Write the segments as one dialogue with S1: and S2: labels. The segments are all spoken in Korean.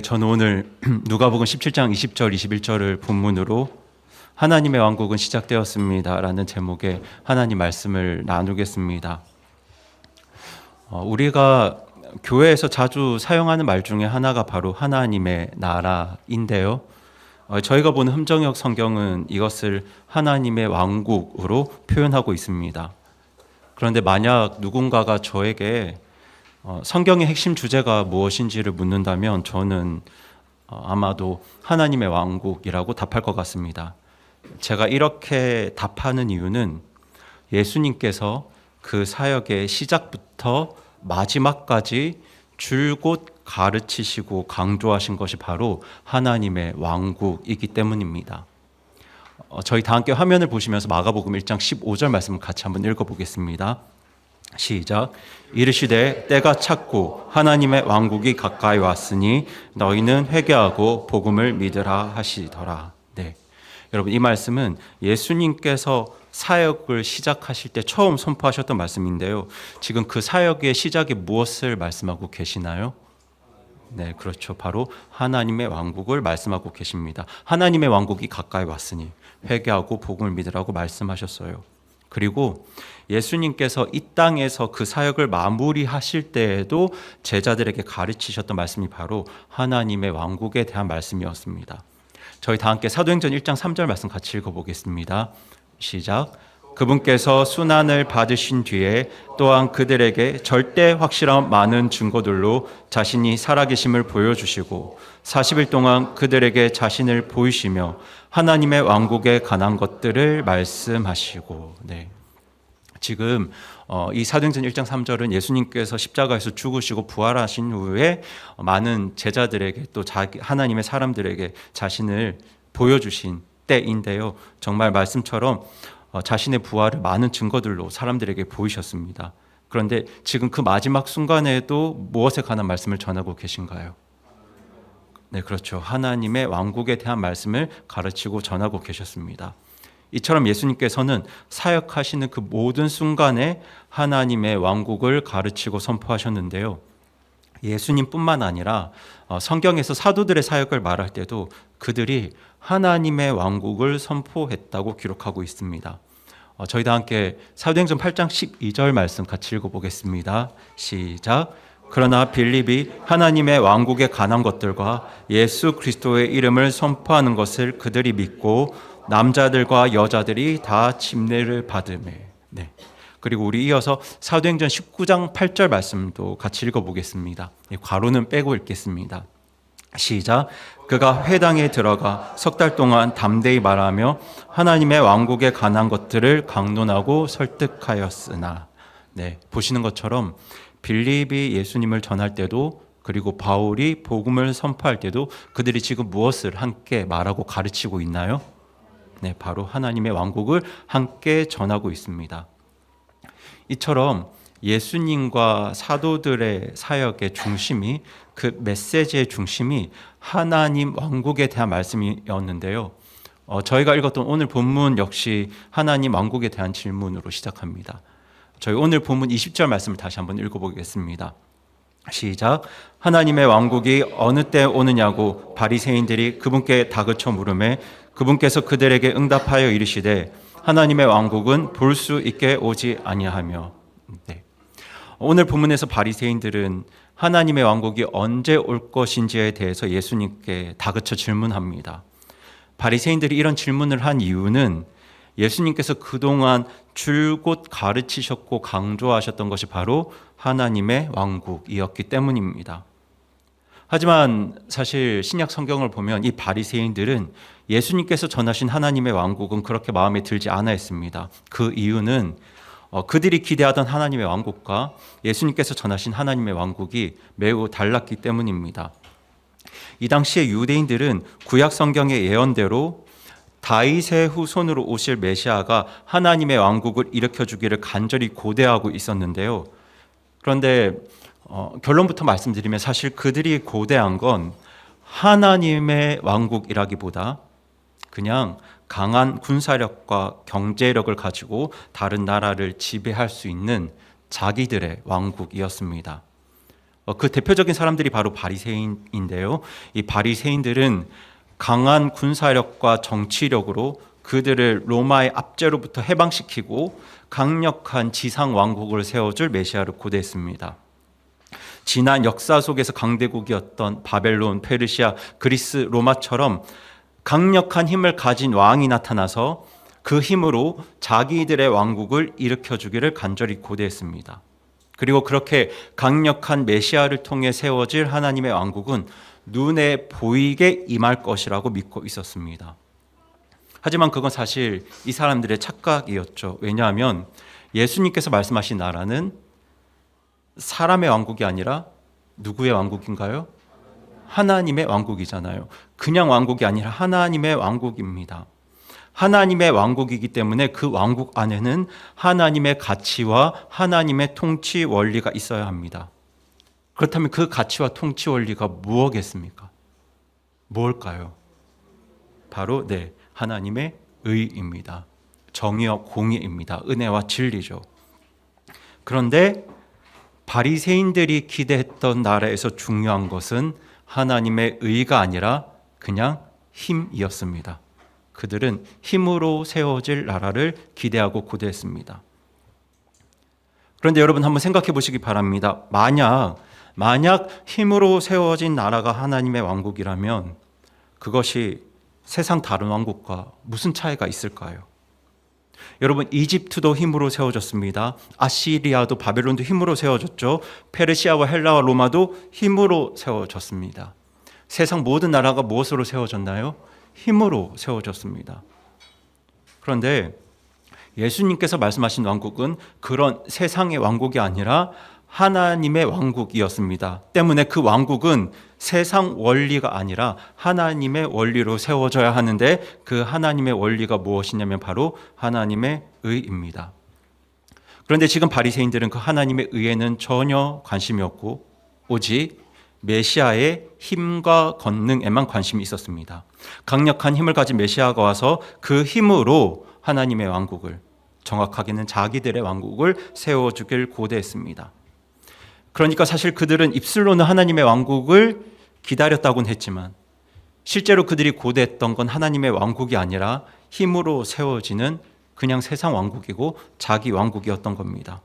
S1: 저는 오늘 누가복음 17장 20절, 21절을 본문으로 하나님의 왕국은 시작되었습니다라는 제목의 하나님 말씀을 나누겠습니다. 우리가 교회에서 자주 사용하는 말 중에 하나가 바로 하나님의 나라인데요. 저희가 보는 흠정역 성경은 이것을 하나님의 왕국으로 표현하고 있습니다. 그런데 만약 누군가가 저에게 성경의 핵심 주제가 무엇인지를 묻는다면 저는 아마도 하나님의 왕국이라고 답할 것 같습니다. 제가 이렇게 답하는 이유는 예수님께서 그 사역의 시작부터 마지막까지 줄곧 가르치시고 강조하신 것이 바로 하나님의 왕국이기 때문입니다. 저희 다 함께 화면을 보시면서 마가복음 1장 15절 말씀 같이 한번 읽어보겠습니다. 시작. 이르시되 때가 찼고 하나님의 왕국이 가까이 왔으니 너희는 회개하고 복음을 믿으라 하시더라. 네, 여러분 이 말씀은 예수님께서 사역을 시작하실 때 처음 선포하셨던 말씀인데요. 지금 그 사역의 시작이 무엇을 말씀하고 계시나요? 네, 그렇죠. 바로 하나님의 왕국을 말씀하고 계십니다. 하나님의 왕국이 가까이 왔으니 회개하고 복음을 믿으라고 말씀하셨어요. 그리고 예수님께서 이 땅에서 그 사역을 마무리하실 때에도 제자들에게 가르치셨던 말씀이 바로 하나님의 왕국에 대한 말씀이었습니다. 저희 다 함께 사도행전 1장 3절 말씀 같이 읽어보겠습니다. 시작. 그분께서 순환을 받으신 뒤에 또한 그들에게 절대 확실한 많은 증거들로 자신이 살아계심을 보여주시고 40일 동안 그들에게 자신을 보이시며 하나님의 왕국에 관한 것들을 말씀하시고. 네. 지금 이 사도행전 1장 3절은 예수님께서 십자가에서 죽으시고 부활하신 후에 많은 제자들에게 또 하나님의 사람들에게 자신을 보여주신 때인데요. 정말 말씀처럼 자신의 부활을 많은 증거들로 사람들에게 보이셨습니다. 그런데 지금 그 마지막 순간에도 무엇에 관한 말씀을 전하고 계신가요? 네, 그렇죠. 하나님의 왕국에 대한 말씀을 가르치고 전하고 계셨습니다. 이처럼 예수님께서는 사역하시는 그 모든 순간에 하나님의 왕국을 가르치고 선포하셨는데요. 예수님뿐만 아니라 성경에서 사도들의 사역을 말할 때도 그들이 하나님의 왕국을 선포했다고 기록하고 있습니다. 저희 다 함께 사도행전 8장 12절 말씀 같이 읽어보겠습니다. 시작. 그러나 빌립이 하나님의 왕국에 관한 것들과 예수 그리스도의 이름을 선포하는 것을 그들이 믿고 남자들과 여자들이 다 침례를 받으매. 네. 그리고 우리 이어서 사도행전 19장 8절 말씀도 같이 읽어보겠습니다. 괄호는 빼고 읽겠습니다. 시작. 그가 회당에 들어가 석 달 동안 담대히 말하며 하나님의 왕국에 관한 것들을 강론하고 설득하였으나. 네, 보시는 것처럼 빌립이 예수님을 전할 때도 그리고 바울이 복음을 선포할 때도 그들이 지금 무엇을 함께 말하고 가르치고 있나요? 네, 바로 하나님의 왕국을 함께 전하고 있습니다. 이처럼 예수님과 사도들의 사역의 중심이 그 메시지의 중심이 하나님 왕국에 대한 말씀이었는데요. 저희가 읽었던 오늘 본문 역시 하나님 왕국에 대한 질문으로 시작합니다. 저희 오늘 본문 20절 말씀을 다시 한번 읽어보겠습니다. 시작. 하나님의 왕국이 어느 때 오느냐고 바리새인들이 그분께 다그쳐 물으매 그분께서 그들에게 응답하여 이르시되 하나님의 왕국은 볼 수 있게 오지 아니하며. 네. 오늘 본문에서 바리새인들은 하나님의 왕국이 언제 올 것인지에 대해서 예수님께 다그쳐 질문합니다. 바리새인들이 이런 질문을 한 이유는 예수님께서 그동안 줄곧 가르치셨고 강조하셨던 것이 바로 하나님의 왕국이었기 때문입니다. 하지만 사실 신약 성경을 보면 이 바리새인들은 예수님께서 전하신 하나님의 왕국은 그렇게 마음에 들지 않아 했습니다. 그 이유는 그들이 기대하던 하나님의 왕국과 예수님께서 전하신 하나님의 왕국이 매우 달랐기 때문입니다. 이 당시에 유대인들은 구약 성경의 예언대로 다윗의 후손으로 오실 메시아가 하나님의 왕국을 일으켜주기를 간절히 고대하고 있었는데요. 그런데 결론부터 말씀드리면 사실 그들이 고대한 건 하나님의 왕국이라기보다 그냥 강한 군사력과 경제력을 가지고 다른 나라를 지배할 수 있는 자기들의 왕국이었습니다. 그 대표적인 사람들이 바로 바리새인인데요. 이 바리새인들은 강한 군사력과 정치력으로 그들을 로마의 압제로부터 해방시키고 강력한 지상 왕국을 세워줄 메시아를 고대했습니다. 지난 역사 속에서 강대국이었던 바벨론, 페르시아, 그리스, 로마처럼 강력한 힘을 가진 왕이 나타나서 그 힘으로 자기들의 왕국을 일으켜주기를 간절히 고대했습니다. 그리고 그렇게 강력한 메시아를 통해 세워질 하나님의 왕국은 눈에 보이게 임할 것이라고 믿고 있었습니다. 하지만 그건 사실 이 사람들의 착각이었죠. 왜냐하면 예수님께서 말씀하신 나라는 사람의 왕국이 아니라 누구의 왕국인가요? 하나님의 왕국이잖아요. 그냥 왕국이 아니라 하나님의 왕국입니다. 하나님의 왕국이기 때문에 그 왕국 안에는 하나님의 가치와 하나님의 통치 원리가 있어야 합니다. 그렇다면 그 가치와 통치 원리가 무엇겠습니까? 뭘까요? 바로 하나님의 의입니다. 정의와 공의입니다. 은혜와 진리죠. 그런데 바리새인들이 기대했던 나라에서 중요한 것은 하나님의 의가 아니라 그냥 힘이었습니다. 그들은 힘으로 세워질 나라를 기대하고 고대했습니다. 그런데 여러분 한번 생각해 보시기 바랍니다. 만약 힘으로 세워진 나라가 하나님의 왕국이라면 그것이 세상 다른 왕국과 무슨 차이가 있을까요? 여러분, 이집트도 힘으로 세워졌습니다. 아시리아도 바벨론도 힘으로 세워졌죠. 페르시아와 헬라와 로마도 힘으로 세워졌습니다. 세상 모든 나라가 무엇으로 세워졌나요? 힘으로 세워졌습니다. 그런데 예수님께서 말씀하신 왕국은 그런 세상의 왕국이 아니라 하나님의 왕국이었습니다. 때문에 그 왕국은 세상 원리가 아니라 하나님의 원리로 세워져야 하는데 그 하나님의 원리가 무엇이냐면 바로 하나님의 의입니다. 그런데 지금 바리새인들은 그 하나님의 의에는 전혀 관심이 없고 오직 메시아의 힘과 권능에만 관심이 있었습니다. 강력한 힘을 가진 메시아가 와서 그 힘으로 하나님의 왕국을, 정확하게는 자기들의 왕국을 세워주길 고대했습니다. 그러니까 사실 그들은 입술로는 하나님의 왕국을 기다렸다고는 했지만 실제로 그들이 고대했던 건 하나님의 왕국이 아니라 힘으로 세워지는 그냥 세상 왕국이고 자기 왕국이었던 겁니다.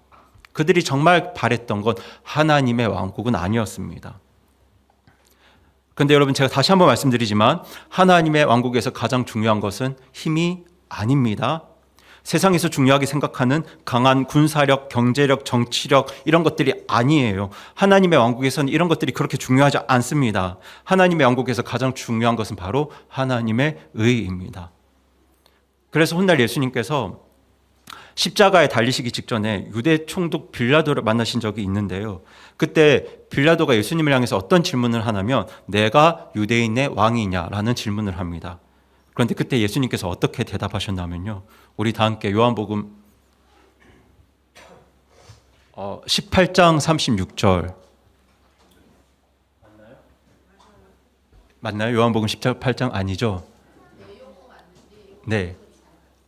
S1: 그들이 정말 바랬던 건 하나님의 왕국은 아니었습니다. 그런데 여러분, 제가 다시 한번 말씀드리지만 하나님의 왕국에서 가장 중요한 것은 힘이 아닙니다. 세상에서 중요하게 생각하는 강한 군사력, 경제력, 정치력 이런 것들이 아니에요. 하나님의 왕국에서는 이런 것들이 그렇게 중요하지 않습니다. 하나님의 왕국에서 가장 중요한 것은 바로 하나님의 의입니다. 그래서 훗날 예수님께서 십자가에 달리시기 직전에 유대 총독 빌라도를 만나신 적이 있는데요. 그때 빌라도가 예수님을 향해서 어떤 질문을 하냐면 내가 유대인의 왕이냐라는 질문을 합니다. 그런데 그때 예수님께서 어떻게 대답하셨냐면요. 우리 다 함께 요한복음 18장 36절 맞나요? 요한복음 18장 아니죠? 네.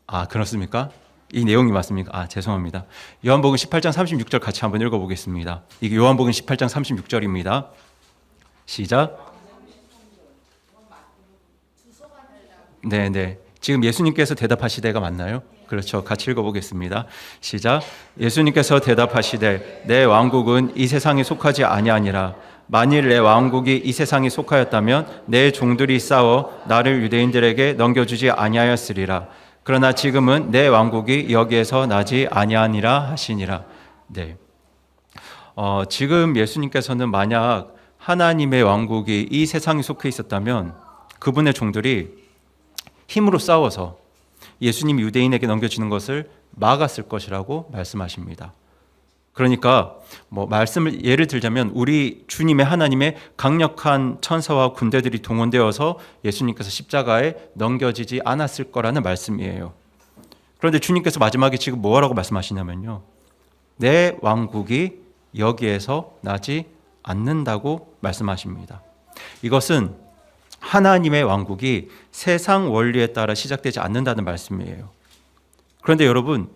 S1: 아, 그렇습니까? 이 내용이 맞습니까? 죄송합니다. 요한복음 18장 36절 같이 한번 읽어보겠습니다. 이게 요한복음 18장 36절입니다. 시작. 네. 지금 예수님께서 대답하시되가 맞나요? 그렇죠. 같이 읽어보겠습니다. 시작. 예수님께서 대답하시되 내 왕국은 이 세상에 속하지 아니하니라. 만일 내 왕국이 이 세상에 속하였다면 내 종들이 싸워 나를 유대인들에게 넘겨주지 아니하였으리라. 그러나 지금은 내 왕국이 여기에서 나지 아니하니라 하시니라. 네. 지금 예수님께서는 만약 하나님의 왕국이 이 세상에 속해 있었다면 그분의 종들이 힘으로 싸워서 예수님이 유대인에게 넘겨주는 것을 막았을 것이라고 말씀하십니다. 그러니까 말씀을 예를 들자면 우리 주님의 하나님의 강력한 천사와 군대들이 동원되어서 예수님께서 십자가에 넘겨지지 않았을 거라는 말씀이에요. 그런데 주님께서 마지막에 지금 뭐라고 말씀하시냐면요. 내 왕국이 여기에서 나지 않는다고 말씀하십니다. 이것은 하나님의 왕국이 세상 원리에 따라 시작되지 않는다는 말씀이에요. 그런데 여러분,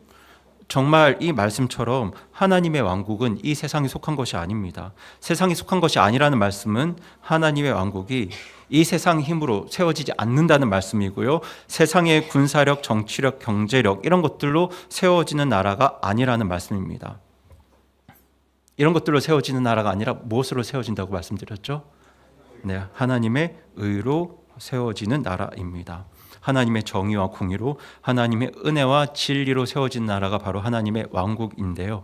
S1: 정말 이 말씀처럼 하나님의 왕국은 이 세상에 속한 것이 아닙니다. 세상에 속한 것이 아니라는 말씀은 하나님의 왕국이 이 세상 힘으로 세워지지 않는다는 말씀이고요. 세상의 군사력, 정치력, 경제력 이런 것들로 세워지는 나라가 아니라는 말씀입니다. 이런 것들로 세워지는 나라가 아니라 무엇으로 세워진다고 말씀드렸죠? 네, 하나님의 의로 세워지는 나라입니다. 하나님의 정의와 공의로 하나님의 은혜와 진리로 세워진 나라가 바로 하나님의 왕국인데요.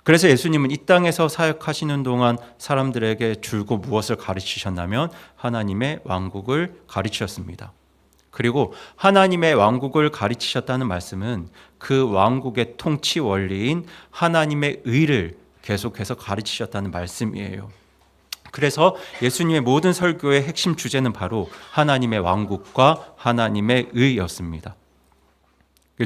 S1: 그래서 예수님은 이 땅에서 사역하시는 동안 사람들에게 줄곧 무엇을 가르치셨냐면 하나님의 왕국을 가르치셨습니다. 그리고 하나님의 왕국을 가르치셨다는 말씀은 그 왕국의 통치 원리인 하나님의 의를 계속해서 가르치셨다는 말씀이에요. 그래서 예수님의 모든 설교의 핵심 주제는 바로 하나님의 왕국과 하나님의 의였습니다.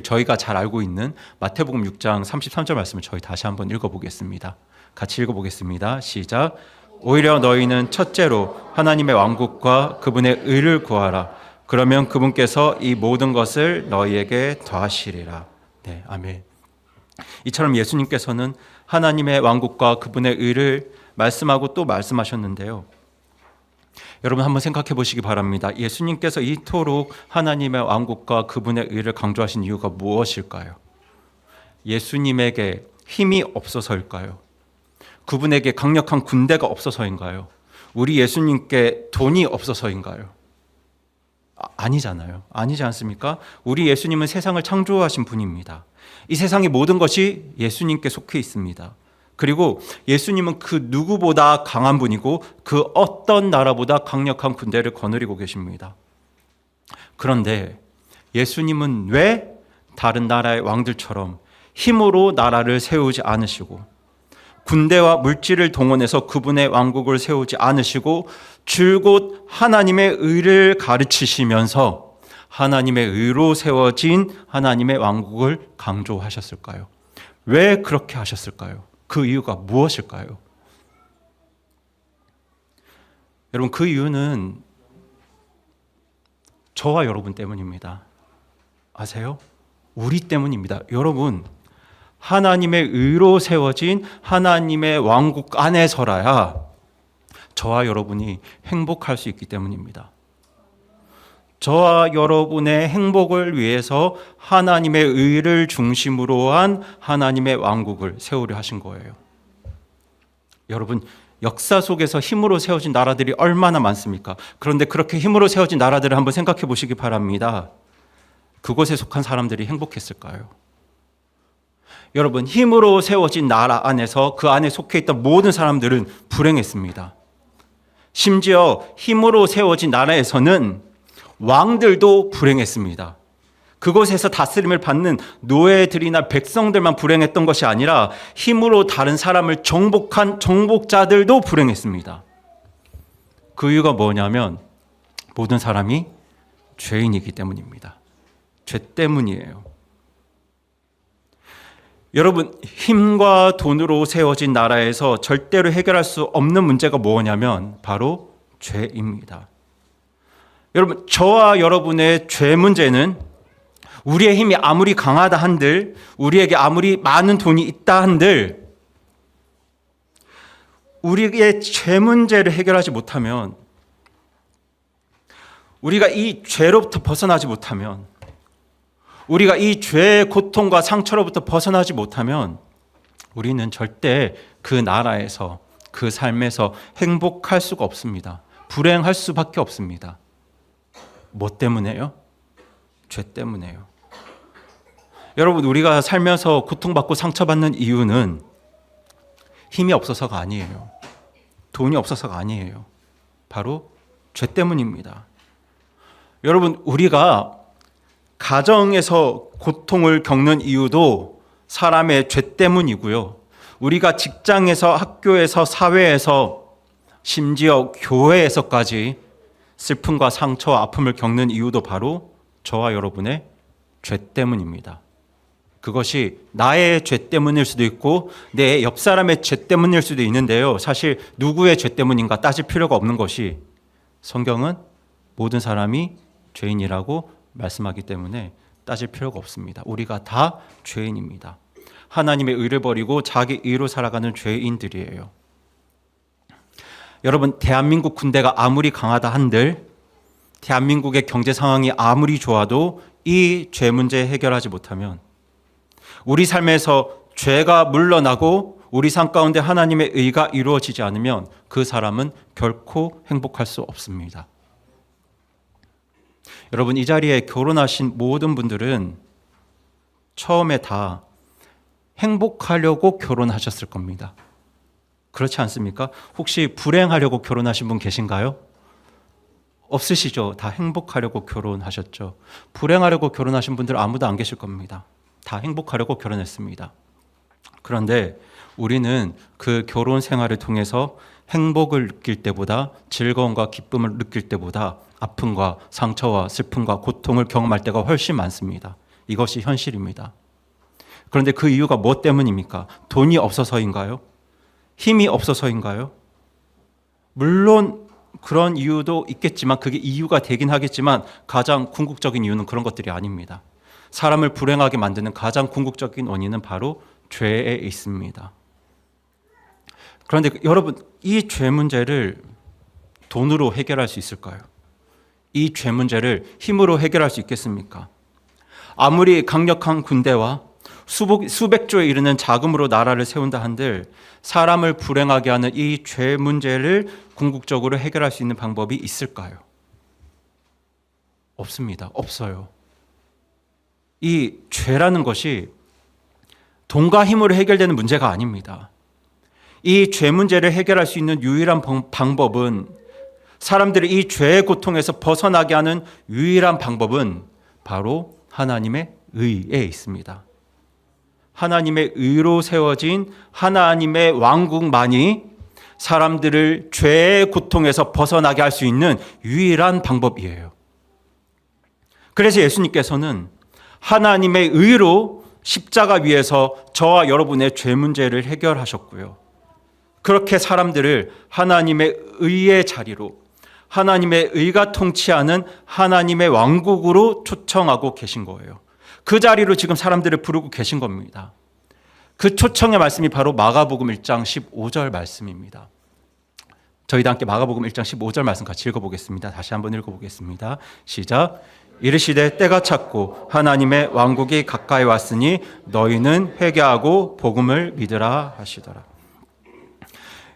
S1: 저희가 잘 알고 있는 마태복음 6장 33절 말씀을 저희 다시 한번 읽어보겠습니다. 같이 읽어보겠습니다. 시작. 오히려 너희는 첫째로 하나님의 왕국과 그분의 의를 구하라. 그러면 그분께서 이 모든 것을 너희에게 더하시리라. 네, 아멘. 이처럼 예수님께서는 하나님의 왕국과 그분의 의를 말씀하고 또 말씀하셨는데요. 여러분 한번 생각해 보시기 바랍니다. 예수님께서 이토록 하나님의 왕국과 그분의 의를 강조하신 이유가 무엇일까요? 예수님에게 힘이 없어서일까요? 그분에게 강력한 군대가 없어서인가요? 우리 예수님께 돈이 없어서인가요? 아니잖아요. 아니지 않습니까? 우리 예수님은 세상을 창조하신 분입니다. 이 세상의 모든 것이 예수님께 속해 있습니다. 그리고 예수님은 그 누구보다 강한 분이고 그 어떤 나라보다 강력한 군대를 거느리고 계십니다. 그런데 예수님은 왜 다른 나라의 왕들처럼 힘으로 나라를 세우지 않으시고 군대와 물질을 동원해서 그분의 왕국을 세우지 않으시고 줄곧 하나님의 의를 가르치시면서 하나님의 의로 세워진 하나님의 왕국을 강조하셨을까요? 왜 그렇게 하셨을까요? 그 이유가 무엇일까요? 여러분, 그 이유는 저와 여러분 때문입니다. 아세요? 우리 때문입니다. 여러분, 하나님의 의로 세워진 하나님의 왕국 안에서라야 저와 여러분이 행복할 수 있기 때문입니다. 저와 여러분의 행복을 위해서 하나님의 의를 중심으로 한 하나님의 왕국을 세우려 하신 거예요. 여러분, 역사 속에서 힘으로 세워진 나라들이 얼마나 많습니까? 그런데 그렇게 힘으로 세워진 나라들을 한번 생각해 보시기 바랍니다. 그곳에 속한 사람들이 행복했을까요? 여러분, 힘으로 세워진 나라 안에서 그 안에 속해 있던 모든 사람들은 불행했습니다. 심지어 힘으로 세워진 나라에서는 왕들도 불행했습니다. 그곳에서 다스림을 받는 노예들이나 백성들만 불행했던 것이 아니라 힘으로 다른 사람을 정복한 정복자들도 불행했습니다. 그 이유가 뭐냐면 모든 사람이 죄인이기 때문입니다. 죄 때문이에요. 여러분, 힘과 돈으로 세워진 나라에서 절대로 해결할 수 없는 문제가 뭐냐면 바로 죄입니다. 여러분, 저와 여러분의 죄 문제는 우리의 힘이 아무리 강하다 한들, 우리에게 아무리 많은 돈이 있다 한들, 우리의 죄 문제를 해결하지 못하면, 우리가 이 죄로부터 벗어나지 못하면, 우리가 이 죄의 고통과 상처로부터 벗어나지 못하면 우리는 절대 그 나라에서, 그 삶에서 행복할 수가 없습니다. 불행할 수밖에 없습니다. 뭐 때문에요? 죄 때문에요. 여러분, 우리가 살면서 고통받고 상처받는 이유는 힘이 없어서가 아니에요. 돈이 없어서가 아니에요. 바로 죄 때문입니다. 여러분, 우리가 가정에서 고통을 겪는 이유도 사람의 죄 때문이고요. 우리가 직장에서, 학교에서, 사회에서, 심지어 교회에서까지 슬픔과 상처와 아픔을 겪는 이유도 바로 저와 여러분의 죄 때문입니다. 그것이 나의 죄 때문일 수도 있고 내 옆 사람의 죄 때문일 수도 있는데요. 사실 누구의 죄 때문인가 따질 필요가 없는 것이 성경은 모든 사람이 죄인이라고 말씀하기 때문에 따질 필요가 없습니다. 우리가 다 죄인입니다. 하나님의 의를 버리고 자기 의로 살아가는 죄인들이에요. 여러분, 대한민국 군대가 아무리 강하다 한들, 대한민국의 경제 상황이 아무리 좋아도 이 죄 문제 해결하지 못하면 우리 삶에서 죄가 물러나고 우리 삶 가운데 하나님의 의가 이루어지지 않으면 그 사람은 결코 행복할 수 없습니다. 여러분, 이 자리에 결혼하신 모든 분들은 처음에 다 행복하려고 결혼하셨을 겁니다. 그렇지 않습니까? 혹시 불행하려고 결혼하신 분 계신가요? 없으시죠? 다 행복하려고 결혼하셨죠. 불행하려고 결혼하신 분들 아무도 안 계실 겁니다. 다 행복하려고 결혼했습니다. 그런데 우리는 그 결혼 생활을 통해서 행복을 느낄 때보다, 즐거움과 기쁨을 느낄 때보다 아픔과 상처와 슬픔과 고통을 경험할 때가 훨씬 많습니다. 이것이 현실입니다. 그런데 그 이유가 뭐 때문입니까? 돈이 없어서인가요? 힘이 없어서인가요? 물론 그런 이유도 있겠지만, 그게 이유가 되긴 하겠지만 가장 궁극적인 이유는 그런 것들이 아닙니다. 사람을 불행하게 만드는 가장 궁극적인 원인은 바로 죄에 있습니다. 그런데 여러분, 이 죄 문제를 돈으로 해결할 수 있을까요? 이 죄 문제를 힘으로 해결할 수 있겠습니까? 아무리 강력한 군대와 수백 조에 이르는 자금으로 나라를 세운다 한들 사람을 불행하게 하는 이 죄 문제를 궁극적으로 해결할 수 있는 방법이 있을까요? 없습니다. 없어요. 이 죄라는 것이 돈과 힘으로 해결되는 문제가 아닙니다. 이 죄 문제를 해결할 수 있는 유일한 방법은, 사람들을 이 죄의 고통에서 벗어나게 하는 유일한 방법은 바로 하나님의 의에 있습니다. 하나님의 의로 세워진 하나님의 왕국만이 사람들을 죄의 고통에서 벗어나게 할 수 있는 유일한 방법이에요. 그래서 예수님께서는 하나님의 의로 십자가 위에서 저와 여러분의 죄 문제를 해결하셨고요. 그렇게 사람들을 하나님의 의의 자리로, 하나님의 의가 통치하는 하나님의 왕국으로 초청하고 계신 거예요. 그 자리로 지금 사람들을 부르고 계신 겁니다. 그 초청의 말씀이 바로 마가복음 1장 15절 말씀입니다. 저희도 함께 마가복음 1장 15절 말씀 같이 읽어보겠습니다. 다시 한번 읽어보겠습니다. 시작. 이르시되 때가 찼고 하나님의 왕국이 가까이 왔으니 너희는 회개하고 복음을 믿으라 하시더라.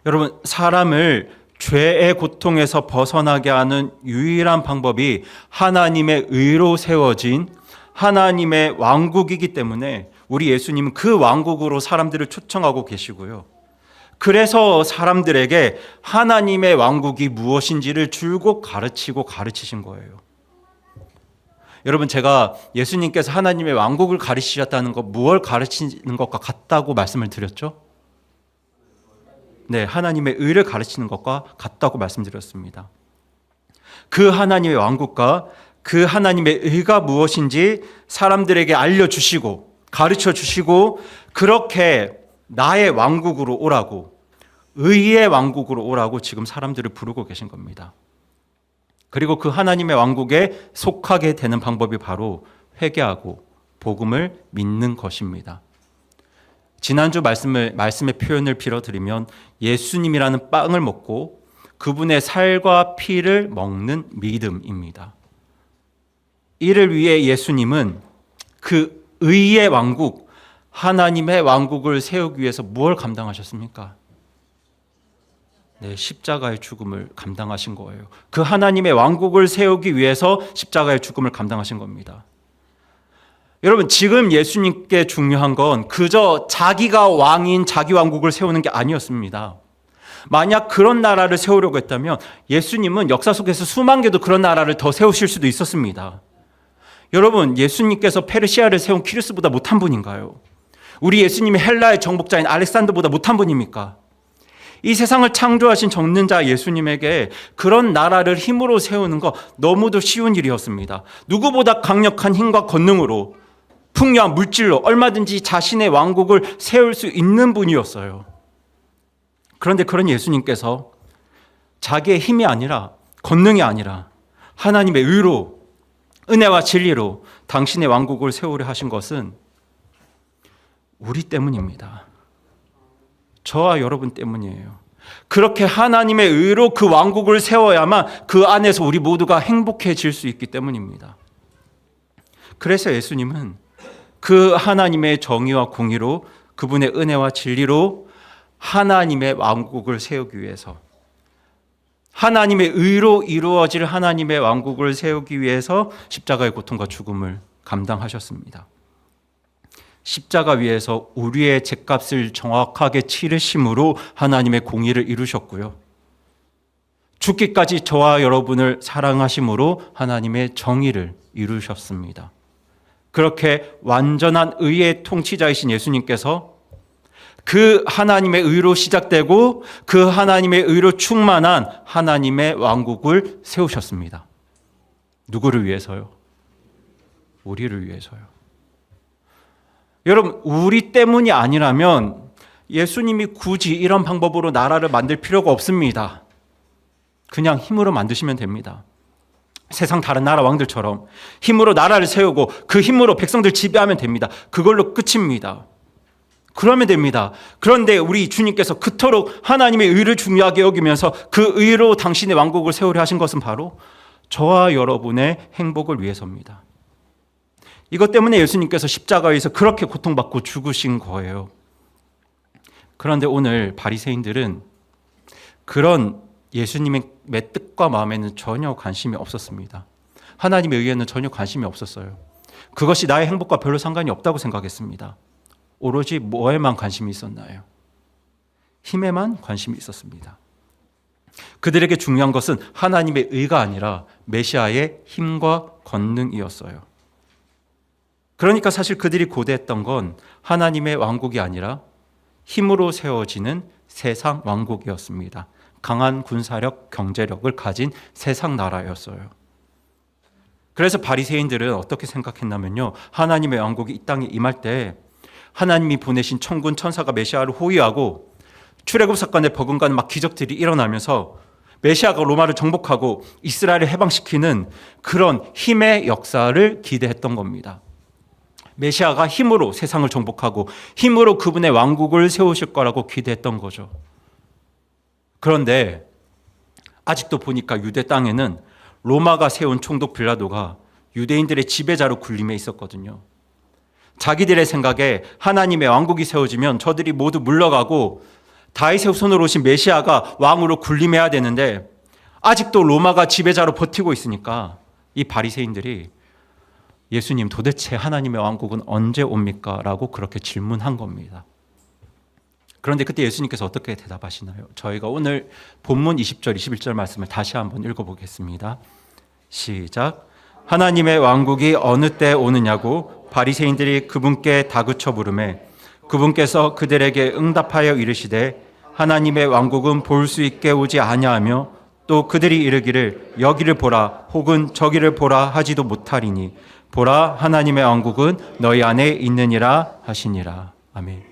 S1: 여러분, 사람을 죄의 고통에서 벗어나게 하는 유일한 방법이 하나님의 의로 세워진 하나님의 왕국이기 때문에 우리 예수님은 그 왕국으로 사람들을 초청하고 계시고요. 그래서 사람들에게 하나님의 왕국이 무엇인지를 줄곧 가르치신 거예요. 여러분, 제가 예수님께서 하나님의 왕국을 가르치셨다는 것, 무엇을 가르치는 것과 같다고 말씀을 드렸죠? 네, 하나님의 의를 가르치는 것과 같다고 말씀드렸습니다. 그 하나님의 왕국과 그 하나님의 의가 무엇인지 사람들에게 알려주시고 가르쳐주시고, 그렇게 나의 왕국으로 오라고, 의의 왕국으로 오라고 지금 사람들을 부르고 계신 겁니다. 그리고 그 하나님의 왕국에 속하게 되는 방법이 바로 회개하고 복음을 믿는 것입니다. 지난주 말씀의 표현을 빌어드리면 예수님이라는 빵을 먹고 그분의 살과 피를 먹는 믿음입니다. 이를 위해 예수님은 그 의의 왕국, 하나님의 왕국을 세우기 위해서 무엇을 감당하셨습니까? 네, 십자가의 죽음을 감당하신 거예요. 그 하나님의 왕국을 세우기 위해서 십자가의 죽음을 감당하신 겁니다. 여러분, 지금 예수님께 중요한 건 그저 자기가 왕인 자기 왕국을 세우는 게 아니었습니다. 만약 그런 나라를 세우려고 했다면 예수님은 역사 속에서 수만 개도 그런 나라를 더 세우실 수도 있었습니다. 여러분, 예수님께서 페르시아를 세운 키루스보다 못한 분인가요? 우리 예수님이 헬라의 정복자인 알렉산더보다 못한 분입니까? 이 세상을 창조하신 전능자 예수님에게 그런 나라를 힘으로 세우는 거 너무도 쉬운 일이었습니다. 누구보다 강력한 힘과 권능으로, 풍요한 물질로 얼마든지 자신의 왕국을 세울 수 있는 분이었어요. 그런데 그런 예수님께서 자기의 힘이 아니라, 권능이 아니라 하나님의 의로, 은혜와 진리로 당신의 왕국을 세우려 하신 것은 우리 때문입니다. 저와 여러분 때문이에요. 그렇게 하나님의 의로 그 왕국을 세워야만 그 안에서 우리 모두가 행복해질 수 있기 때문입니다. 그래서 예수님은 그 하나님의 정의와 공의로 그분의 은혜와 진리로 하나님의 왕국을 세우기 위해서, 하나님의 의로 이루어질 하나님의 왕국을 세우기 위해서 십자가의 고통과 죽음을 감당하셨습니다. 십자가 위에서 우리의 죗값을 정확하게 치르심으로 하나님의 공의를 이루셨고요. 죽기까지 저와 여러분을 사랑하심으로 하나님의 정의를 이루셨습니다. 그렇게 완전한 의의 통치자이신 예수님께서 그 하나님의 의로 시작되고 그 하나님의 의로 충만한 하나님의 왕국을 세우셨습니다. 누구를 위해서요? 우리를 위해서요. 여러분, 우리 때문이 아니라면 예수님이 굳이 이런 방법으로 나라를 만들 필요가 없습니다. 그냥 힘으로 만드시면 됩니다. 세상 다른 나라 왕들처럼 힘으로 나라를 세우고 그 힘으로 백성들 지배하면 됩니다. 그걸로 끝입니다. 그러면 됩니다. 그런데 우리 주님께서 그토록 하나님의 의를 중요하게 여기면서 그 의로 당신의 왕국을 세우려 하신 것은 바로 저와 여러분의 행복을 위해서입니다. 이것 때문에 예수님께서 십자가에서 그렇게 고통받고 죽으신 거예요. 그런데 오늘 바리새인들은 그런 예수님의 뜻과 마음에는 전혀 관심이 없었습니다. 하나님의 의에는 전혀 관심이 없었어요. 그것이 나의 행복과 별로 상관이 없다고 생각했습니다. 오로지 뭐에만 관심이 있었나요? 힘에만 관심이 있었습니다. 그들에게 중요한 것은 하나님의 의가 아니라 메시아의 힘과 권능이었어요. 그러니까 사실 그들이 고대했던 건 하나님의 왕국이 아니라 힘으로 세워지는 세상 왕국이었습니다. 강한 군사력, 경제력을 가진 세상 나라였어요. 그래서 바리새인들은 어떻게 생각했냐면요, 하나님의 왕국이 이 땅에 임할 때 하나님이 보내신 천군 천사가 메시아를 호위하고 출애굽 사건에 버금가는 막 기적들이 일어나면서 메시아가 로마를 정복하고 이스라엘을 해방시키는 그런 힘의 역사를 기대했던 겁니다. 메시아가 힘으로 세상을 정복하고 힘으로 그분의 왕국을 세우실 거라고 기대했던 거죠. 그런데 아직도 보니까 유대 땅에는 로마가 세운 총독 빌라도가 유대인들의 지배자로 군림해 있었거든요. 자기들의 생각에 하나님의 왕국이 세워지면 저들이 모두 물러가고 다윗의 후손으로 오신 메시아가 왕으로 군림해야 되는데 아직도 로마가 지배자로 버티고 있으니까 이 바리새인들이 예수님, 도대체 하나님의 왕국은 언제 옵니까? 라고 그렇게 질문한 겁니다. 그런데 그때 예수님께서 어떻게 대답하시나요? 저희가 오늘 본문 20절, 21절 말씀을 다시 한번 읽어보겠습니다. 시작. 하나님의 왕국이 어느 때 오느냐고 바리새인들이 그분께 다그쳐 물으매 그분께서 그들에게 응답하여 이르시되 하나님의 왕국은 볼 수 있게 오지 아니하며 또 그들이 이르기를 여기를 보라 혹은 저기를 보라 하지도 못하리니 보라 하나님의 왕국은 너희 안에 있느니라 하시니라. 아멘.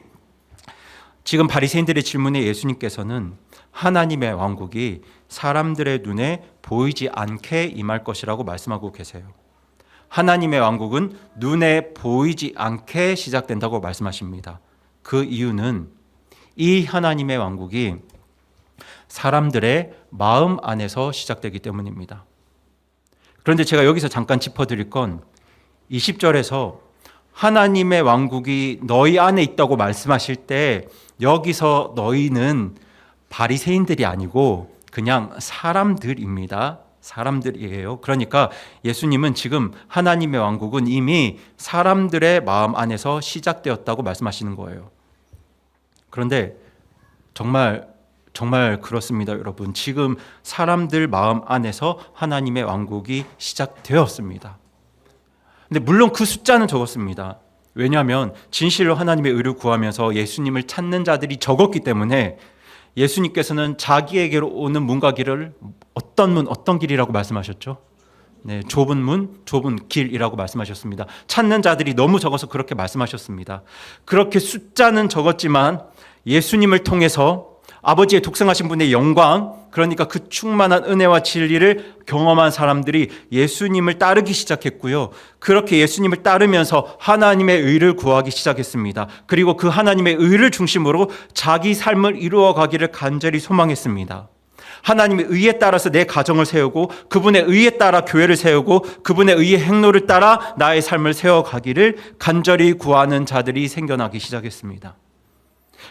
S1: 지금 바리새인들의 질문에 예수님께서는 하나님의 왕국이 사람들의 눈에 보이지 않게 임할 것이라고 말씀하고 계세요. 하나님의 왕국은 눈에 보이지 않게 시작된다고 말씀하십니다. 그 이유는 이 하나님의 왕국이 사람들의 마음 안에서 시작되기 때문입니다. 그런데 제가 여기서 잠깐 짚어드릴 건 20절에서 하나님의 왕국이 너희 안에 있다고 말씀하실 때 여기서 너희는 바리새인들이 아니고 그냥 사람들입니다. 사람들이에요. 그러니까 예수님은 지금 하나님의 왕국은 이미 사람들의 마음 안에서 시작되었다고 말씀하시는 거예요. 그런데 정말 그렇습니다, 여러분. 지금 사람들 마음 안에서 하나님의 왕국이 시작되었습니다. 근데 물론 그 숫자는 적었습니다. 왜냐하면 진실로 하나님의 의를 구하면서 예수님을 찾는 자들이 적었기 때문에 예수님께서는 자기에게로 오는 문과 길을 어떤 길이라고 말씀하셨죠? 네, 좁은 문, 좁은 길이라고 말씀하셨습니다. 찾는 자들이 너무 적어서 그렇게 말씀하셨습니다. 그렇게 숫자는 적었지만 예수님을 통해서 아버지의 독생하신 분의 영광, 그러니까 그 충만한 은혜와 진리를 경험한 사람들이 예수님을 따르기 시작했고요. 그렇게 예수님을 따르면서 하나님의 의를 구하기 시작했습니다. 그리고 그 하나님의 의를 중심으로 자기 삶을 이루어가기를 간절히 소망했습니다. 하나님의 의에 따라서 내 가정을 세우고 그분의 의에 따라 교회를 세우고 그분의 의의 행로를 따라 나의 삶을 세워가기를 간절히 구하는 자들이 생겨나기 시작했습니다.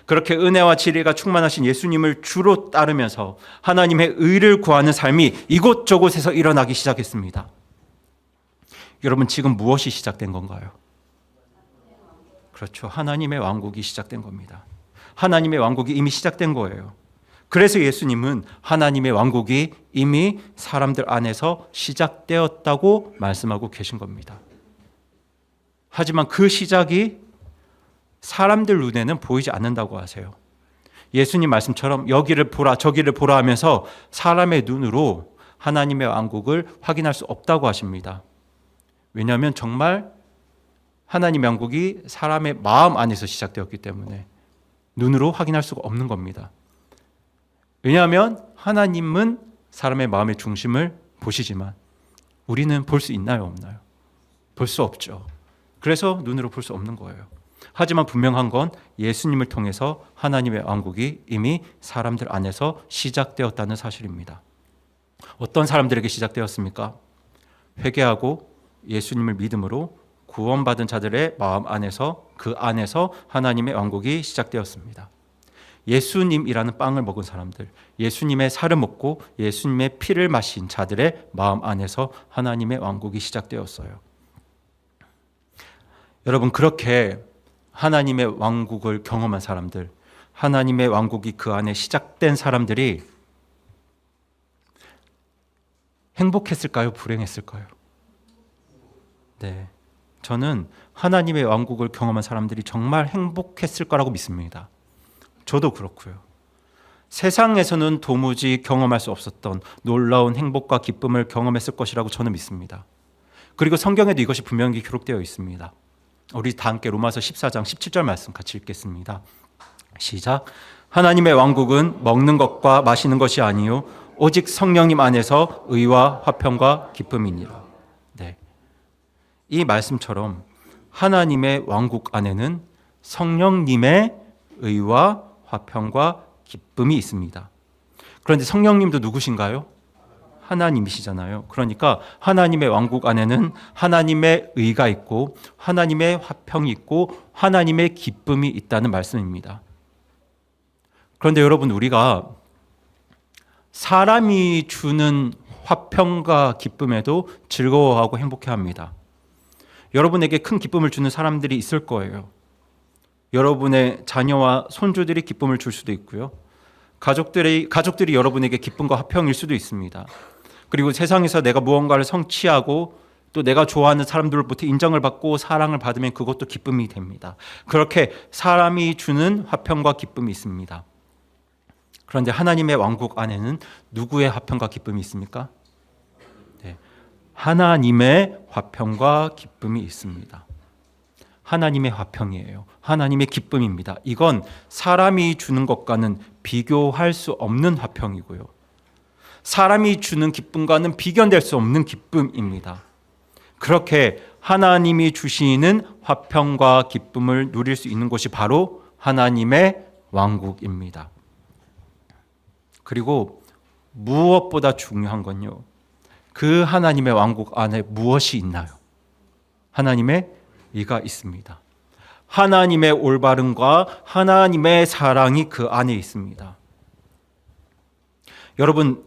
S1: 그렇게 은혜와 진리가 충만하신 예수님을 주로 따르면서 하나님의 의를 구하는 삶이 이곳저곳에서 일어나기 시작했습니다. 여러분, 지금 무엇이 시작된 건가요? 그렇죠. 하나님의 왕국이 시작된 겁니다. 하나님의 왕국이 이미 시작된 거예요. 그래서 예수님은 하나님의 왕국이 이미 사람들 안에서 시작되었다고 말씀하고 계신 겁니다. 하지만 그 시작이 사람들 눈에는 보이지 않는다고 하세요. 예수님 말씀처럼 여기를 보라 저기를 보라 하면서 사람의 눈으로 하나님의 왕국을 확인할 수 없다고 하십니다. 왜냐하면 정말 하나님의 왕국이 사람의 마음 안에서 시작되었기 때문에 눈으로 확인할 수가 없는 겁니다. 왜냐하면 하나님은 사람의 마음의 중심을 보시지만 우리는 볼 수 있나요, 없나요? 볼 수 없죠. 그래서 눈으로 볼 수 없는 거예요. 하지만 분명한 건 예수님을 통해서 하나님의 왕국이 이미 사람들 안에서 시작되었다는 사실입니다. 어떤 사람들에게 시작되었습니까? 회개하고 예수님을 믿음으로 구원받은 자들의 마음 안에서, 그 안에서 하나님의 왕국이 시작되었습니다. 예수님이라는 빵을 먹은 사람들, 예수님의 살을 먹고 예수님의 피를 마신 자들의 마음 안에서 하나님의 왕국이 시작되었어요. 여러분, 그렇게 하나님의 왕국을 경험한 사람들, 하나님의 왕국이 그 안에 시작된 사람들이 행복했을까요? 불행했을까요? 네, 저는 하나님의 왕국을 경험한 사람들이 정말 행복했을 거라고 믿습니다. 저도 그렇고요. 세상에서는 도무지 경험할 수 없었던 놀라운 행복과 기쁨을 경험했을 것이라고 저는 믿습니다. 그리고 성경에도 이것이 분명히 기록되어 있습니다. 우리 다 함께 로마서 14장 17절 말씀 같이 읽겠습니다. 시작. 하나님의 왕국은 먹는 것과 마시는 것이 아니요 오직 성령님 안에서 의와 화평과 기쁨이니라. 네, 이 말씀처럼 하나님의 왕국 안에는 성령님의 의와 화평과 기쁨이 있습니다. 그런데 성령님도 누구신가요? 하나님이시잖아요. 그러니까 하나님의 왕국 안에는 하나님의 의가 있고 하나님의 화평이 있고 하나님의 기쁨이 있다는 말씀입니다. 그런데 여러분, 우리가 사람이 주는 화평과 기쁨에도 즐거워하고 행복해합니다. 여러분에게 큰 기쁨을 주는 사람들이 있을 거예요. 여러분의 자녀와 손주들이 기쁨을 줄 수도 있고요. 가족들이 여러분에게 기쁨과 화평일 수도 있습니다. 그리고 세상에서 내가 무언가를 성취하고 또 내가 좋아하는 사람들로부터 인정을 받고 사랑을 받으면 그것도 기쁨이 됩니다. 그렇게 사람이 주는 화평과 기쁨이 있습니다. 그런데 하나님의 왕국 안에는 누구의 화평과 기쁨이 있습니까? 네, 하나님의 화평과 기쁨이 있습니다. 하나님의 화평이에요. 하나님의 기쁨입니다. 이건 사람이 주는 것과는 비교할 수 없는 화평이고요. 사람이 주는 기쁨과는 비견될 수 없는 기쁨입니다. 그렇게 하나님이 주시는 화평과 기쁨을 누릴 수 있는 곳이 바로 하나님의 왕국입니다. 그리고 무엇보다 중요한 건요, 그 하나님의 왕국 안에 무엇이 있나요? 하나님의 의가 있습니다. 하나님의 올바름과 하나님의 사랑이 그 안에 있습니다. 여러분,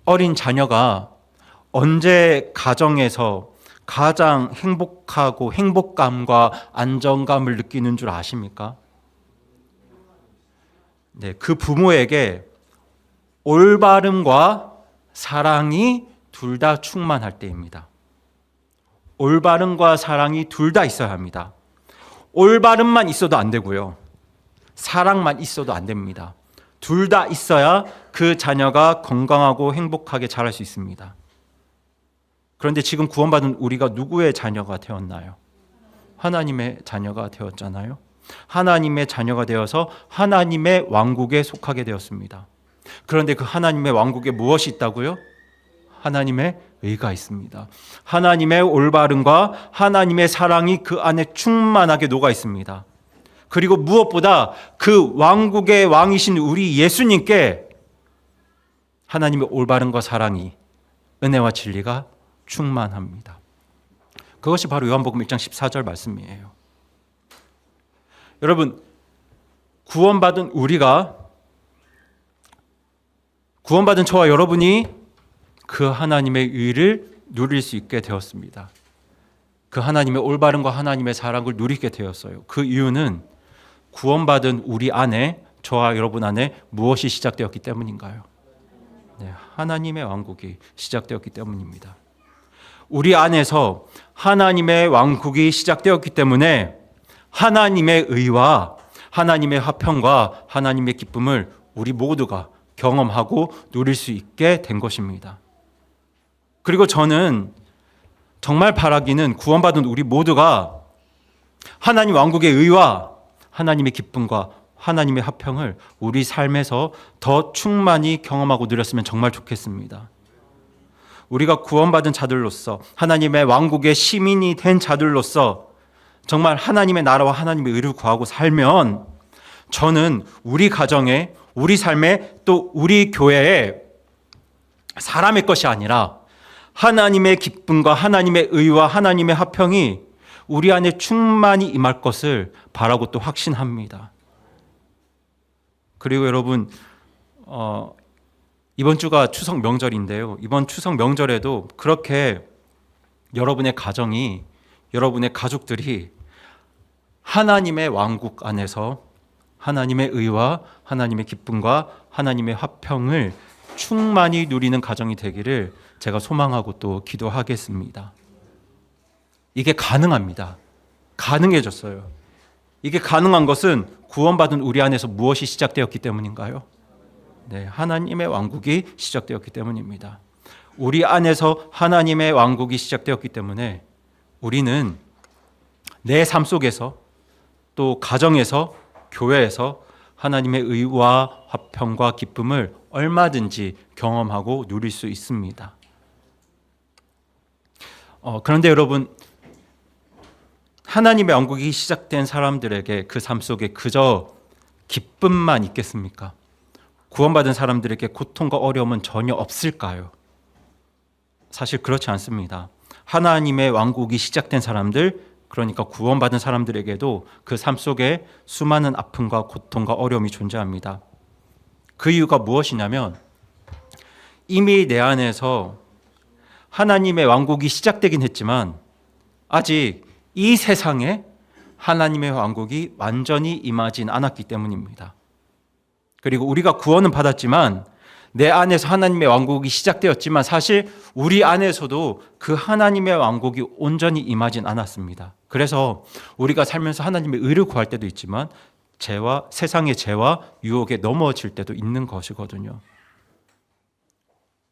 S1: 어린 자녀가 언제 가정에서 가장 행복하고 행복감과 안정감을 느끼는 줄 아십니까? 네, 그 부모에게 올바름과 사랑이 둘 다 충만할 때입니다. 올바름과 사랑이 둘 다 있어야 합니다. 올바름만 있어도 안 되고요. 사랑만 있어도 안 됩니다. 둘 다 있어야 그 자녀가 건강하고 행복하게 자랄 수 있습니다. 그런데 지금 구원받은 우리가 누구의 자녀가 되었나요? 하나님의 자녀가 되었잖아요. 하나님의 자녀가 되어서 하나님의 왕국에 속하게 되었습니다. 그런데 그 하나님의 왕국에 무엇이 있다고요? 하나님의 의가 있습니다. 하나님의 올바름과 하나님의 사랑이 그 안에 충만하게 녹아 있습니다. 그리고 무엇보다 그 왕국의 왕이신 우리 예수님께 하나님의 올바름과 사랑이, 은혜와 진리가 충만합니다. 그것이 바로 요한복음 1장 14절 말씀이에요. 여러분, 구원받은 저와 여러분이 그 하나님의 의를 누릴 수 있게 되었습니다. 그 하나님의 올바름과 하나님의 사랑을 누리게 되었어요. 그 이유는 구원받은 우리 안에, 저와 여러분 안에 무엇이 시작되었기 때문인가요? 네, 하나님의 왕국이 시작되었기 때문입니다. 우리 안에서 하나님의 왕국이 시작되었기 때문에 하나님의 의와 하나님의 화평과 하나님의 기쁨을 우리 모두가 경험하고 누릴 수 있게 된 것입니다. 그리고 저는 정말 바라기는 구원받은 우리 모두가 하나님 왕국의 의와 하나님의 기쁨과 하나님의 화평을 우리 삶에서 더 충만히 경험하고 누렸으면 정말 좋겠습니다. 우리가 구원받은 자들로서 하나님의 왕국의 시민이 된 자들로서 정말 하나님의 나라와 하나님의 의를 구하고 살면 저는 우리 가정에, 우리 삶에, 또 우리 교회에 사람의 것이 아니라 하나님의 기쁨과 하나님의 의와 하나님의 화평이 우리 안에 충만히 임할 것을 바라고 또 확신합니다. 그리고 여러분, 이번 주가 추석 명절인데요. 이번 추석 명절에도 그렇게 여러분의 가정이, 여러분의 가족들이 하나님의 왕국 안에서 하나님의 의와 하나님의 기쁨과 하나님의 화평을 충만히 누리는 가정이 되기를 제가 소망하고 또 기도하겠습니다. 이게 가능합니다. 가능해졌어요. 이게 가능한 것은 구원받은 우리 안에서 무엇이 시작되었기 때문인가요? 네, 하나님의 왕국이 시작되었기 때문입니다. 우리 안에서 하나님의 왕국이 시작되었기 때문에 우리는 내 삶 속에서, 또 가정에서, 교회에서 하나님의 의와 화평과 기쁨을 얼마든지 경험하고 누릴 수 있습니다. 그런데 여러분, 하나님의 왕국이 시작된 사람들에게 그 삶 속에 그저 기쁨만 있겠습니까? 구원받은 사람들에게 고통과 어려움은 전혀 없을까요? 사실 그렇지 않습니다. 하나님의 왕국이 시작된 사람들, 그러니까 구원받은 사람들에게도 그 삶 속에 수많은 아픔과 고통과 어려움이 존재합니다. 그 이유가 무엇이냐면 이미 내 안에서 하나님의 왕국이 시작되긴 했지만 아직 이 세상에 하나님의 왕국이 완전히 임하진 않았기 때문입니다. 그리고 우리가 구원은 받았지만 내 안에서 하나님의 왕국이 시작되었지만 사실 우리 안에서도 그 하나님의 왕국이 온전히 임하진 않았습니다. 그래서 우리가 살면서 하나님의 의를 구할 때도 있지만 세상의 죄와 유혹에 넘어질 때도 있는 것이거든요.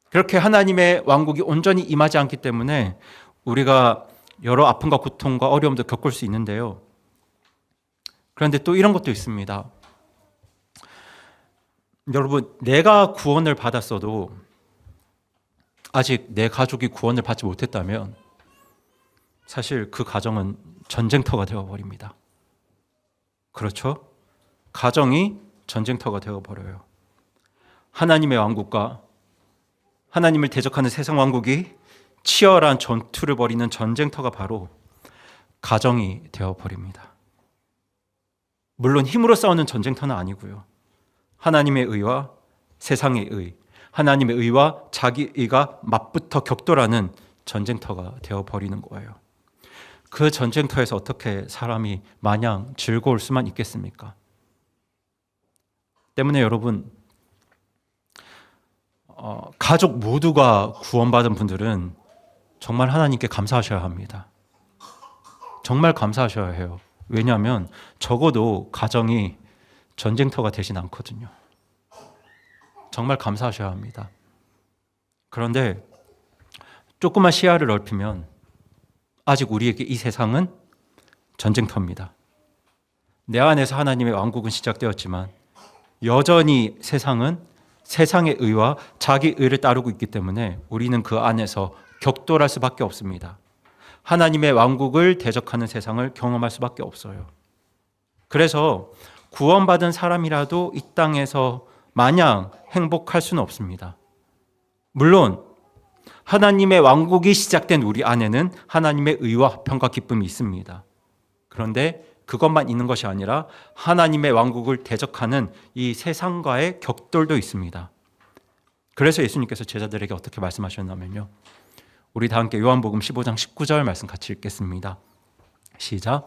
S1: 그렇게 하나님의 왕국이 온전히 임하지 않기 때문에 우리가 여러 아픔과 고통과 어려움도 겪을 수 있는데요. 그런데 또 이런 것도 있습니다. 여러분, 내가 구원을 받았어도 아직 내 가족이 구원을 받지 못했다면 사실 그 가정은 전쟁터가 되어버립니다. 그렇죠? 가정이 전쟁터가 되어버려요. 하나님의 왕국과 하나님을 대적하는 세상 왕국이 치열한 전투를 벌이는 전쟁터가 바로 가정이 되어버립니다. 물론 힘으로 싸우는 전쟁터는 아니고요. 하나님의 의와 세상의 의, 하나님의 의와 자기 의가 맞붙어 격돌하는 전쟁터가 되어버리는 거예요. 그 전쟁터에서 어떻게 사람이 마냥 즐거울 수만 있겠습니까? 때문에 여러분, 가족 모두가 구원받은 분들은 정말 하나님께 감사하셔야 합니다. 정말 감사하셔야 해요. 왜냐하면 적어도 가정이 전쟁터가 되진 않거든요. 정말 감사하셔야 합니다. 그런데 조금만 시야를 넓히면 아직 우리에게 이 세상은 전쟁터입니다. 내 안에서 하나님의 왕국은 시작되었지만 여전히 세상은 세상의 의와 자기 의를 따르고 있기 때문에 우리는 그 안에서 격돌할 수밖에 없습니다. 하나님의 왕국을 대적하는 세상을 경험할 수밖에 없어요. 그래서 구원받은 사람이라도 이 땅에서 마냥 행복할 수는 없습니다. 물론 하나님의 왕국이 시작된 우리 안에는 하나님의 의와 화평과 기쁨이 있습니다. 그런데 그것만 있는 것이 아니라 하나님의 왕국을 대적하는 이 세상과의 격돌도 있습니다. 그래서 예수님께서 제자들에게 어떻게 말씀하셨냐면요. 우리 다 함께 요한복음 15장 19절 말씀 같이 읽겠습니다. 시작.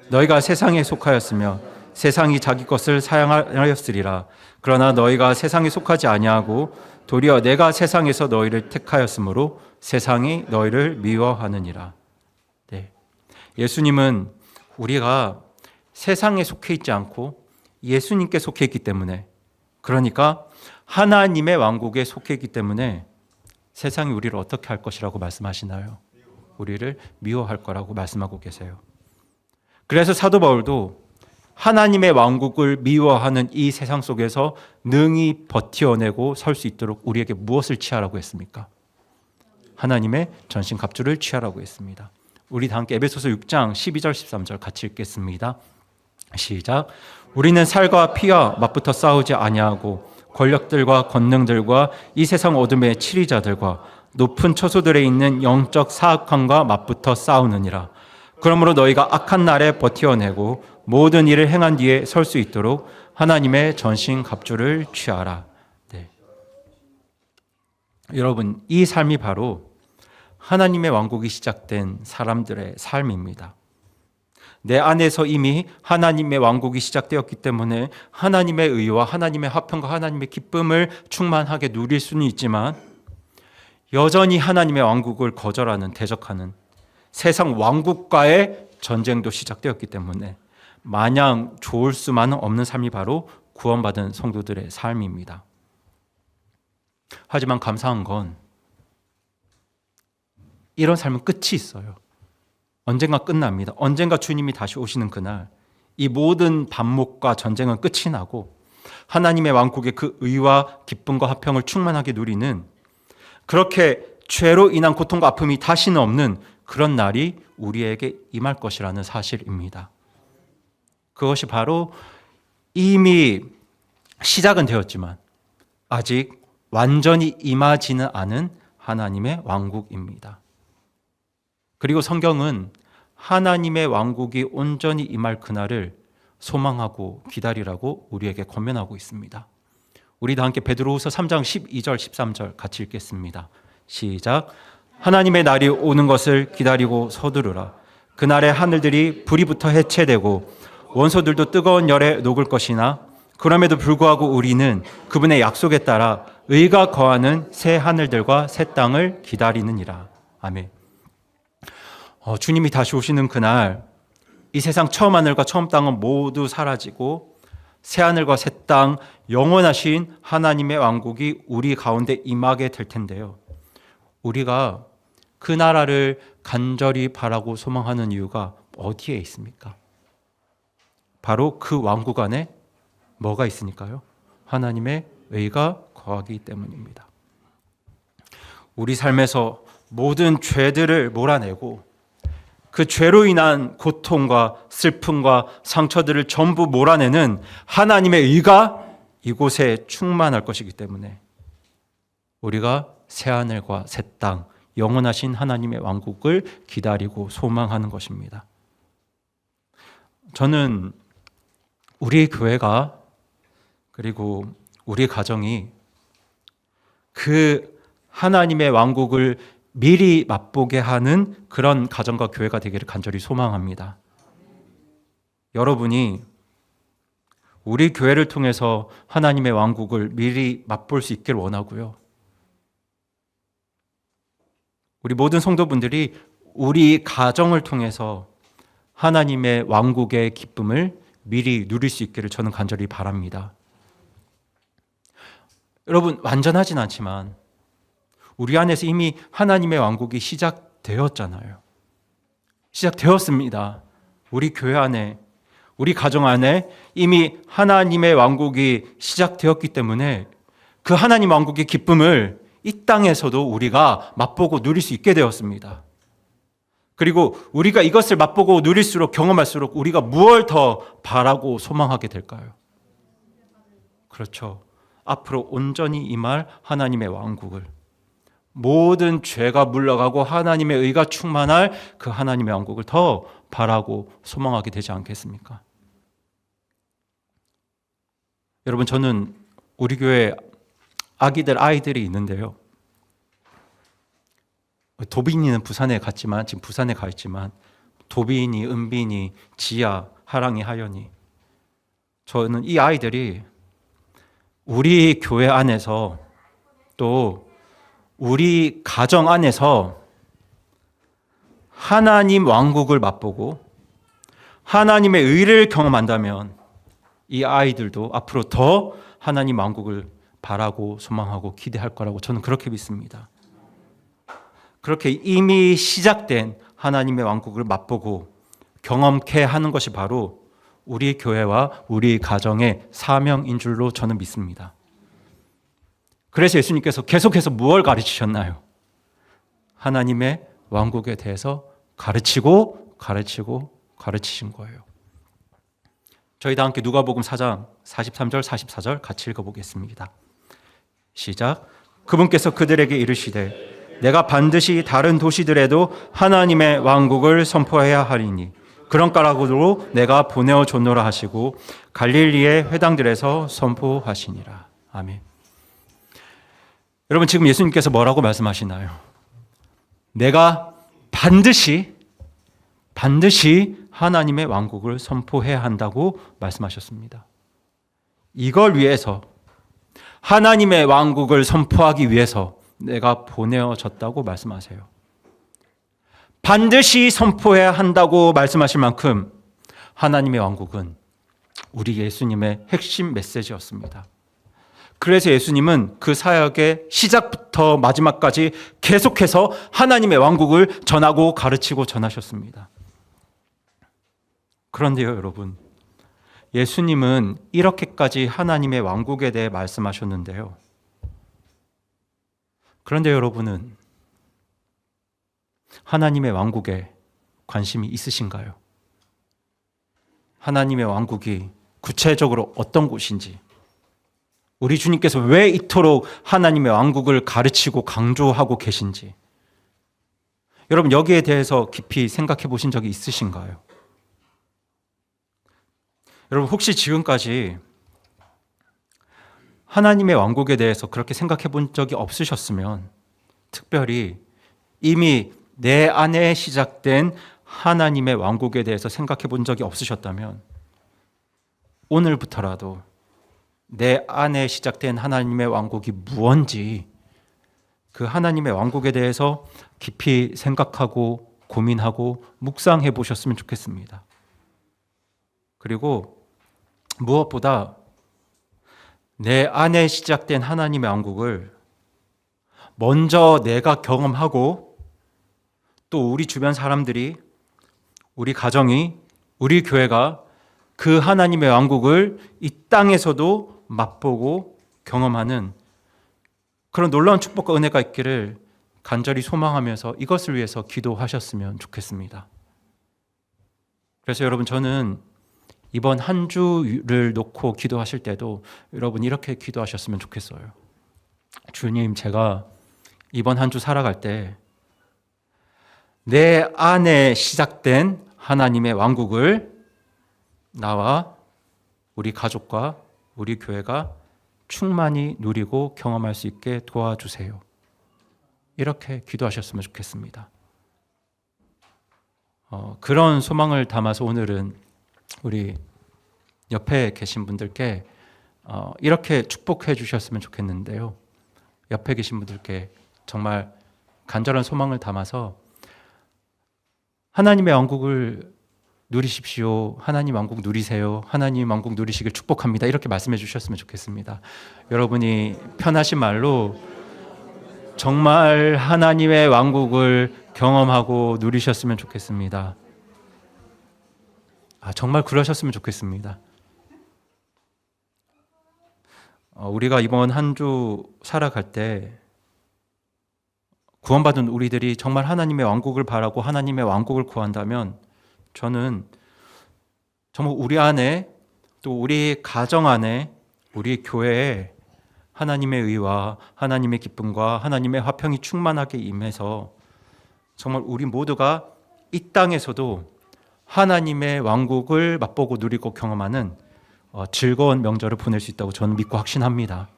S1: 너희가 세상에 속하였으며 세상이 자기 것을 사랑하였으리라. 그러나 너희가 세상에 속하지 아니하고 도리어 내가 세상에서 너희를 택하였으므로 세상이 너희를 미워하느니라. 네. 예수님은 우리가 세상에 속해 있지 않고 예수님께 속해 있기 때문에, 그러니까 하나님의 왕국에 속해 있기 때문에 세상이 우리를 어떻게 할 것이라고 말씀하시나요? 우리를 미워할 거라고 말씀하고 계세요. 그래서 사도 바울도 하나님의 왕국을 미워하는 이 세상 속에서 능히 버텨내고 설 수 있도록 우리에게 무엇을 취하라고 했습니까? 하나님의 전신갑주를 취하라고 했습니다. 우리 다 함께 에베소서 6장 12절 13절 같이 읽겠습니다. 시작. 우리는 살과 피와 맞붙어 싸우지 아니하고 권력들과 권능들과 이 세상 어둠의 치리자들과 높은 처소들에 있는 영적 사악함과 맞붙어 싸우느니라. 그러므로 너희가 악한 날에 버텨내고 모든 일을 행한 뒤에 설 수 있도록 하나님의 전신갑주를 취하라. 네. 여러분, 이 삶이 바로 하나님의 왕국이 시작된 사람들의 삶입니다. 내 안에서 이미 하나님의 왕국이 시작되었기 때문에 하나님의 의와 하나님의 화평과 하나님의 기쁨을 충만하게 누릴 수는 있지만 여전히 하나님의 왕국을 거절하는, 대적하는 세상 왕국과의 전쟁도 시작되었기 때문에 마냥 좋을 수만은 없는 삶이 바로 구원받은 성도들의 삶입니다. 하지만 감사한 건 이런 삶은 끝이 있어요. 언젠가 끝납니다. 언젠가 주님이 다시 오시는 그날 이 모든 반목과 전쟁은 끝이 나고 하나님의 왕국의 그 의와 기쁨과 화평을 충만하게 누리는, 그렇게 죄로 인한 고통과 아픔이 다시는 없는 그런 날이 우리에게 임할 것이라는 사실입니다. 그것이 바로 이미 시작은 되었지만 아직 완전히 임하지는 않은 하나님의 왕국입니다. 그리고 성경은 하나님의 왕국이 온전히 임할 그날을 소망하고 기다리라고 우리에게 권면하고 있습니다. 우리 다 함께 베드로후서 3장 12절 13절 같이 읽겠습니다. 시작. 하나님의 날이 오는 것을 기다리고 서두르라. 그날에 하늘들이 불이 붙어 해체되고 원소들도 뜨거운 열에 녹을 것이나 그럼에도 불구하고 우리는 그분의 약속에 따라 의가 거하는 새 하늘들과 새 땅을 기다리느니라. 아멘. 주님이 다시 오시는 그날 이 세상 처음 하늘과 처음 땅은 모두 사라지고 새 하늘과 새 땅, 영원하신 하나님의 왕국이 우리 가운데 임하게 될 텐데요. 우리가 그 나라를 간절히 바라고 소망하는 이유가 어디에 있습니까? 바로 그 왕국 안에 뭐가 있으니까요? 하나님의 의가 거하기 때문입니다. 우리 삶에서 모든 죄들을 몰아내고 그 죄로 인한 고통과 슬픔과 상처들을 전부 몰아내는 하나님의 의가 이곳에 충만할 것이기 때문에 우리가 새하늘과 새 땅, 영원하신 하나님의 왕국을 기다리고 소망하는 것입니다. 저는 우리 교회가 그리고 우리 가정이 그 하나님의 왕국을 미리 맛보게 하는 그런 가정과 교회가 되기를 간절히 소망합니다. 여러분이 우리 교회를 통해서 하나님의 왕국을 미리 맛볼 수 있기를 원하고요. 우리 모든 성도분들이 우리 가정을 통해서 하나님의 왕국의 기쁨을 미리 누릴 수 있기를 저는 간절히 바랍니다. 여러분, 완전하진 않지만 우리 안에서 이미 하나님의 왕국이 시작되었잖아요. 시작되었습니다. 우리 교회 안에 우리 가정 안에 이미 하나님의 왕국이 시작되었기 때문에 그 하나님 왕국의 기쁨을 이 땅에서도 우리가 맛보고 누릴 수 있게 되었습니다. 그리고 우리가 이것을 맛보고 누릴수록 경험할수록 우리가 무엇을 더 바라고 소망하게 될까요? 그렇죠. 앞으로 온전히 임할 하나님의 왕국을, 모든 죄가 물러가고 하나님의 의가 충만할 그 하나님의 왕국을 더 바라고 소망하게 되지 않겠습니까? 여러분, 저는 우리 교회 아이들이 있는데요. 도빈이는 부산에 갔지만, 지금 부산에 가 있지만, 도빈이, 은빈이, 지아, 하랑이, 하연이, 저는 이 아이들이 우리 교회 안에서 또 우리 가정 안에서 하나님 왕국을 맛보고 하나님의 의를 경험한다면 이 아이들도 앞으로 더 하나님 왕국을 바라고 소망하고 기대할 거라고 저는 그렇게 믿습니다. 그렇게 이미 시작된 하나님의 왕국을 맛보고 경험케 하는 것이 바로 우리 교회와 우리 가정의 사명인 줄로 저는 믿습니다. 그래서 예수님께서 계속해서 무엇을 가르치셨나요? 하나님의 왕국에 대해서 가르치신 거예요. 저희 다 함께 누가복음 4장 43절 44절 같이 읽어보겠습니다. 시작. 그분께서 그들에게 이르시되 내가 반드시 다른 도시들에도 하나님의 왕국을 선포해야 하리니 그런 까닭으로 내가 보내어 줬노라 하시고 갈릴리의 회당들에서 선포하시니라. 아멘. 여러분, 지금 예수님께서 뭐라고 말씀하시나요? 내가 반드시 하나님의 왕국을 선포해야 한다고 말씀하셨습니다. 이걸 위해서, 하나님의 왕국을 선포하기 위해서 내가 보내어졌다고 말씀하세요. 반드시 선포해야 한다고 말씀하실 만큼 하나님의 왕국은 우리 예수님의 핵심 메시지였습니다. 그래서 예수님은 그 사역의 시작부터 마지막까지 계속해서 하나님의 왕국을 전하고 가르치고 전하셨습니다. 그런데요, 여러분, 예수님은 이렇게까지 하나님의 왕국에 대해 말씀하셨는데요. 그런데 여러분은 하나님의 왕국에 관심이 있으신가요? 하나님의 왕국이 구체적으로 어떤 곳인지, 우리 주님께서 왜 이토록 하나님의 왕국을 가르치고 강조하고 계신지, 여러분 여기에 대해서 깊이 생각해 보신 적이 있으신가요? 여러분, 혹시 지금까지 하나님의 왕국에 대해서 그렇게 생각해 본 적이 없으셨으면, 특별히 이미 내 안에 시작된 하나님의 왕국에 대해서 생각해 본 적이 없으셨다면 오늘부터라도 내 안에 시작된 하나님의 왕국이 무엇인지, 그 하나님의 왕국에 대해서 깊이 생각하고 고민하고 묵상해 보셨으면 좋겠습니다. 그리고 무엇보다 내 안에 시작된 하나님의 왕국을 먼저 내가 경험하고 또 우리 주변 사람들이, 우리 가정이, 우리 교회가 그 하나님의 왕국을 이 땅에서도 맛보고 경험하는 그런 놀라운 축복과 은혜가 있기를 간절히 소망하면서 이것을 위해서 기도하셨으면 좋겠습니다. 그래서 여러분, 저는 이번 한 주를 놓고 기도하실 때도 여러분 이렇게 기도하셨으면 좋겠어요. 주님, 제가 이번 한 주 살아갈 때 내 안에 시작된 하나님의 왕국을 나와 우리 가족과 우리 교회가 충만히 누리고 경험할 수 있게 도와주세요. 이렇게 기도하셨으면 좋겠습니다. 그런 소망을 담아서 오늘은 우리 옆에 계신 분들께 이렇게 축복해 주셨으면 좋겠는데요. 옆에 계신 분들께 정말 간절한 소망을 담아서 하나님의 왕국을 누리십시오. 하나님 왕국 누리세요. 하나님 왕국 누리시길 축복합니다. 이렇게 말씀해 주셨으면 좋겠습니다. 여러분이 편하신 말로 정말 하나님의 왕국을 경험하고 누리셨으면 좋겠습니다. 정말 그러셨으면 좋겠습니다. 우리가 이번 한 주 살아갈 때 구원받은 우리들이 정말 하나님의 왕국을 바라고 하나님의 왕국을 구한다면 저는 정말 우리 안에 또 우리 가정 안에 우리 교회에 하나님의 의와 하나님의 기쁨과 하나님의 화평이 충만하게 임해서 정말 우리 모두가 이 땅에서도 하나님의 왕국을 맛보고 누리고 경험하는 즐거운 명절을 보낼 수 있다고 저는 믿고 확신합니다.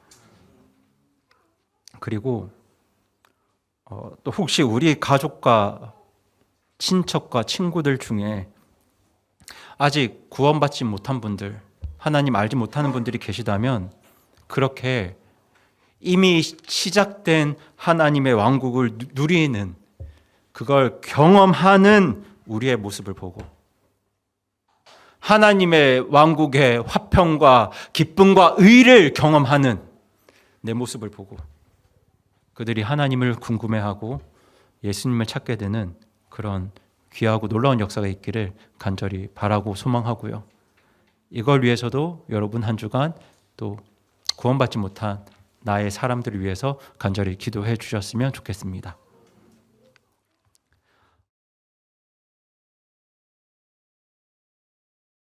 S1: 그리고 또 혹시 우리 가족과 친척과 친구들 중에 아직 구원받지 못한 분들, 하나님 알지 못하는 분들이 계시다면 그렇게 이미 시작된 하나님의 왕국을 누리는, 그걸 경험하는 우리의 모습을 보고 하나님의 왕국의 화평과 기쁨과 의를 경험하는 내 모습을 보고 그들이 하나님을 궁금해하고 예수님을 찾게 되는 그런 귀하고 놀라운 역사가 있기를 간절히 바라고 소망하고요. 이걸 위해서도 여러분 한 주간 또 구원받지 못한 나의 사람들을 위해서 간절히 기도해 주셨으면 좋겠습니다.